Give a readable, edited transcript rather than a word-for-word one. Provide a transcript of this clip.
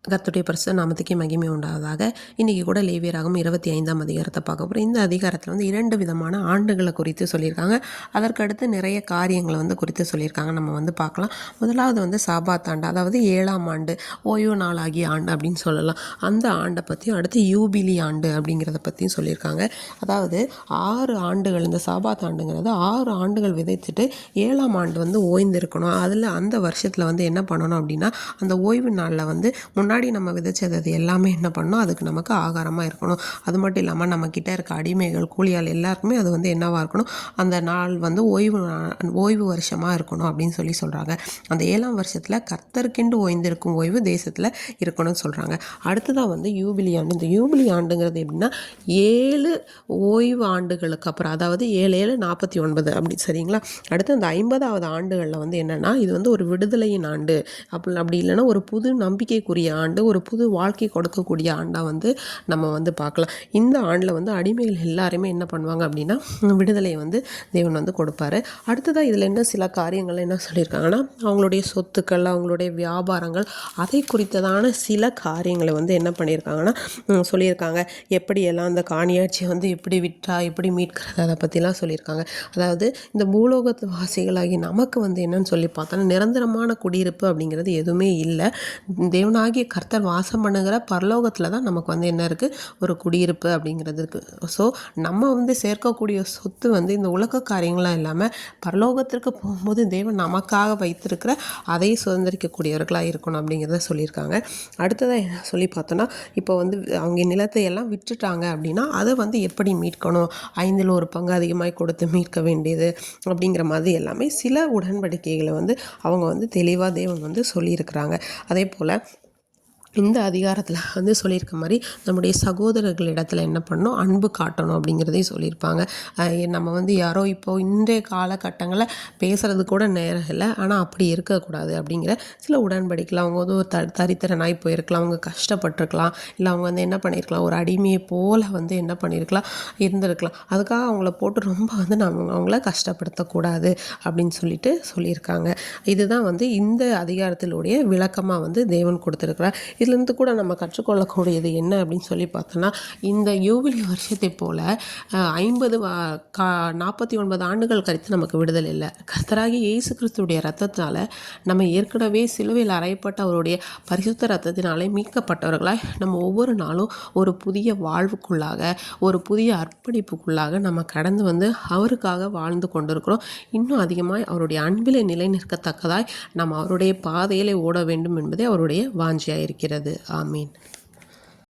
கர்த்தருடைய பரிசுத்த நாமத்துக்கே மகிமை உண்டாவதாக. இன்றைக்கி கூட லேவியராகமம் 25ஆம் அதிகாரத்தை பார்க்க போகிறோம். இந்த அதிகாரத்தில் வந்து 2 விதமான ஆண்டுகளை குறித்து சொல்லியிருக்காங்க. அதற்கடுத்து நிறைய காரியங்களை வந்து குறித்து சொல்லியிருக்காங்க. நம்ம வந்து பார்க்கலாம். முதலாவது வந்து சாபாத் ஆண்டு, அதாவது 7ஆம் ஆண்டு, ஓய்வு நாளாகிய ஆண்டு அப்படின்னு சொல்லலாம். அந்த ஆண்டை பற்றியும், அடுத்து யூபிலி ஆண்டு அப்படிங்கிறத பற்றியும் சொல்லியிருக்காங்க. அதாவது 6 ஆண்டுகள், இந்த சாபாத் ஆண்டுங்கிறது 6 ஆண்டுகள் விதைத்துட்டு 7ஆம் ஆண்டு வந்து ஓய்ந்திருக்கணும். அதில் அந்த வருஷத்தில் வந்து என்ன பண்ணணும் அப்படின்னா, அந்த ஓய்வு நாளில் வந்து முன்னாடி நம்ம விதைச்சது அது எல்லாமே என்ன பண்ணணும், அதுக்கு நமக்கு ஆகாரமாக இருக்கணும். அது மட்டும் இல்லாமல் நம்மக்கிட்ட இருக்க அடிமைகள், கூலியால் எல்லாருக்குமே அது வந்து என்னவாக இருக்கணும், அந்த நாள் வந்து ஓய்வு வருஷமாக இருக்கணும் அப்படின்னு சொல்கிறாங்க. அந்த 7ஆம் வருஷத்தில் கர்த்தருக்கென்று ஓய்ந்திருக்கும் ஓய்வு தேசத்தில் இருக்கணும்னு சொல்கிறாங்க. அடுத்ததாக வந்து யூபிலி ஆண்டு. இந்த யூபிலி ஆண்டுங்கிறது எப்படின்னா 7 ஓய்வு ஆண்டுகளுக்கு அப்புறம், அதாவது 7 7 49 அப்படி சரிங்களா. அடுத்து அந்த 50வது ஆண்டுகளில் வந்து என்னென்னா, இது வந்து ஒரு விடுதலையின் ஆண்டு, அப்படி இல்லைன்னா ஒரு புது நம்பிக்கைக்குரிய ஆண்டு, ஒரு புது வாழ்க்கை கொடுக்கக்கூடிய ஆண்டாக வந்து நம்ம வந்து பார்க்கலாம். இந்த ஆண்டில் வந்து அடிமைகள் எல்லாருமே என்ன பண்ணுவாங்க அப்படின்னா, விடுதலையை வந்து தேவன் வந்து கொடுப்பாரு. அடுத்ததாக இதில் என்ன சில காரியங்கள் என்ன சொல்லியிருக்காங்கன்னா, அவங்களுடைய சொத்துக்கள், அவங்களுடைய வியாபாரங்கள், அதை குறித்ததான சில காரியங்களை வந்து என்ன பண்ணியிருக்காங்கன்னா சொல்லியிருக்காங்க. எப்படியெல்லாம் அந்த காணியாட்சியை வந்து எப்படி விற்றா, எப்படி மீட்கிறது, அதை பற்றிலாம் சொல்லியிருக்காங்க. அதாவது இந்த பூலோகத்து வாசிகளாகி நமக்கு வந்து என்னன்னு சொல்லி பார்த்தோன்னா, நிரந்தரமான குடியிருப்பு அப்படிங்கிறது எதுவுமே இல்லை. தேவனாகிய கர்த்தர் வாசம் பண்ணுகிற பரலோகத்தில் தான் நமக்கு வந்து என்ன இருக்குது, ஒரு குடியிருப்பு அப்படிங்கிறது இருக்குது. ஸோ நம்ம வந்து சேர்க்கக்கூடிய சொத்து வந்து இந்த உலக காரியங்களாம் இல்லாமல் பரலோகத்திற்கு போகும்போது தேவன் நமக்காக வைத்திருக்கிற அதை சுதந்திரிக்கக்கூடியவர்களாக இருக்கணும் அப்படிங்கிறத சொல்லியிருக்காங்க. அடுத்ததாக என்ன சொல்லி பார்த்தோன்னா, இப்போ வந்து அவங்க நிலத்தை எல்லாம் விட்டுட்டாங்க அப்படின்னா அதை வந்து எப்படி மீட்கணும், 5ல் 1 பங்கு அதிகமாக கொடுத்து மீட்க வேண்டியது அப்படிங்கிற மாதிரி எல்லாமே சில உடன்படிக்கைகளை வந்து அவங்க வந்து தெளிவாக தேவன் வந்து சொல்லியிருக்கிறாங்க. அதே போல் இந்த அதிகாரத்தில் வந்து சொல்லியிருக்க மாதிரி நம்முடைய சகோதரர்களிடத்தில் என்ன பண்ணணும், அன்பு காட்டணும் அப்படிங்கிறதையும் சொல்லியிருப்பாங்க. நம்ம வந்து யாரோ இப்போது இன்றைய காலகட்டங்களில் பேசுகிறது கூட நேரம் இல்லை, ஆனால் அப்படி இருக்கக்கூடாது அப்படிங்கிற சில உடன்படிக்கைகள். அவங்க வந்து ஒரு தரித்திரனாய் போயிருக்கலாம், அவங்க கஷ்டப்பட்டிருக்கலாம், இல்லை அவங்க வந்து என்ன பண்ணியிருக்கலாம், ஒரு அடிமையை போல் வந்து என்ன பண்ணியிருக்கலாம், இருந்திருக்கலாம். அதுக்காக அவங்கள போட்டு ரொம்ப வந்து நம்ம அவங்கள கஷ்டப்படுத்தக்கூடாது அப்படின்னு சொல்லியிருக்காங்க. இதுதான் வந்து இந்த அதிகாரத்திலுடைய விளக்கமாக வந்து தேவன் கொடுத்துருக்கிறார். இதுலேருந்து கூட நம்ம கற்றுக்கொள்ளக்கூடியது என்ன அப்படின்னு சொல்லி பார்த்தோன்னா, இந்த யூபிலி வருஷத்தை போல் 49 ஆண்டுகள் கழித்து நமக்கு விடுதலை இல்லை. கர்த்தராகி இயேசு கிறிஸ்துடைய ரத்தத்தினால நம்ம ஏற்கனவே சிலுவையில் அறையப்பட்ட அவருடைய பரிசுத்த ரத்தத்தினாலே மீட்கப்பட்டவர்களாய் நம்ம ஒவ்வொரு நாளும் ஒரு புதிய வாழ்வுக்குள்ளாக, ஒரு புதிய அர்ப்பணிப்புக்குள்ளாக நம்ம கடந்து வந்து அவருக்காக வாழ்ந்து கொண்டிருக்கிறோம். இன்னும் அதிகமாய் அவருடைய அன்பிலே நிலை நிற்கத்தக்கதாய் நம்ம அவருடைய பாதையிலே ஓட வேண்டும் என்பதே அவருடைய வாஞ்சியாக இருக்கிறது. ஆமீன்.